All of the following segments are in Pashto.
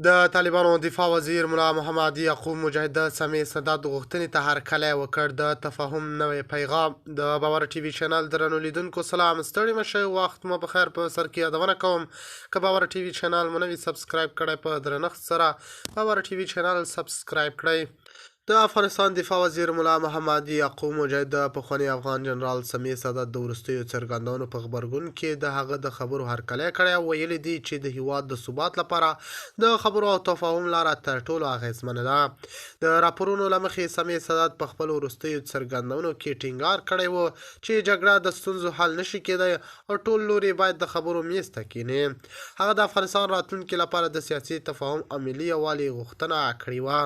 د طالبانو دفاع وزیر ملا محمد یعقوب مجاهد د سمیع سادات غوښتنې ته هرکلی وکړ. د تفاهم نوی پیغام. د باور ټي وي چینل درنو لیدونکو سلام، ستړي مه شئ، وخت مو بخیر. په سر کې یادونه کوم که باور ټي وي چینل مو نوي سبسکرایب کړی په درنښت سره باور ټي وي چینل سبسکرایب کړئ. د افغانستان دفاع وزیر ملا محمد یعقوب مجاهد د پخواني افغان جنرال سمیع سادات د وروستیو څرګندونو په غبرګون کې د هغه د خبرو هرکلی کړی او ویلي دي چې د هیواد د ثبات لپاره د خبرو او تفاهم لاره تر ټولو اغیزمنه ده. د راپورونو له مخې سمیع سادات په خپلو وروستیو څرګندونو کې ټینګار کړی و چې جګړه د ستونزو حل نشي کېدی او ټول لوري باید د خبرو میز ته کیني. هغه د افغانستان راتلونکي لپاره د سیاسي تفاهم او ملي یووالي غوښتنه کړې وه.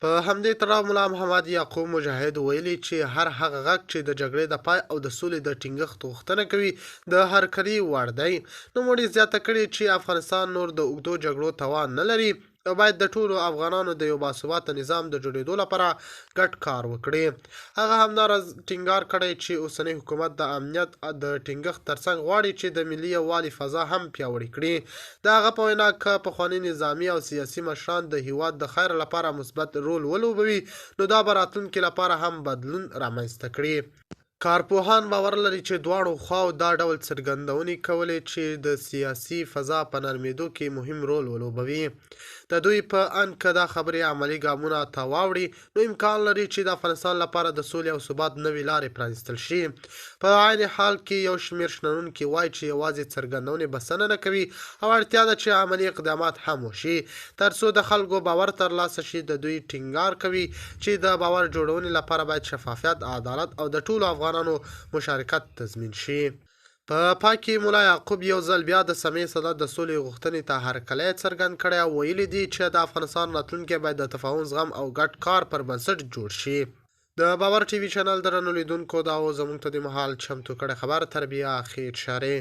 په همدې تړاو ملا محمد یعقوب مجاهد ویلي چې هر هغه غږ چې د جګړې د پای او د سولې د ټینګښت غوښتنه کوي د هرکلي وړ دی. نوموړي زیاته کړې چې افغانستان نور د اوږدو جګړو توان نه لري او باید د ټولو افغانانو د یو باثباته نظام د جوړېدو لپاره ګډ کار وکړي. هغه همداراز ټینګار کړی چې اوسنی حکومت د امنیت د ټینګښت ترڅنګ غواړي چې د ملي یووالي فضا هم پیاوړې کړي. د هغه په وینا که پخواني نظامي او سیاسي مشران د هیواد د خیر لپاره مثبت رول ولوبوي نو دا به راتلونکي لپاره هم بدلون رامنځته کړي. کارپوهان باور لري چې دواړو خواو دا ډول څرګندونې کولې چې د سیاسي فضا په نرمېدو کې مهم رول ولوبوي. د دوی په اند که دا خبرې عملي ګامونه ته واوړي نو امکان لري چې د افغانستان لپاره د سولې او ثبات نوې لارې پرانیستل شي. په عین حال کې یو شمېر شنونکي وایي چې یوازې څرګندونې بسنه نه کوي او اړتیا ده چې عملي اقدامات هم وشي تر څو د خلکو باور ترلاسه شي. د دوی ټینګار کوي چې د باور جوړونې لپاره باید شفافیت، عدالت او د ټولو افغانانو مشارکت تضمین شي. په پای کې ملا یعقوب یو ځل بیا د سمیع سادات د سولې غوښتنې ته هرکلی څرګند کړی او ویلي دي چې د افغانستان راتلونکی باید د تفاهم، زغم او ګډ کار پر بنسټ جوړ شي. د باور ټي وي چینل درنو لیدونکو دا و زموږ ته د مهال چمتو کړی خبر. تر بیا خیر شارې.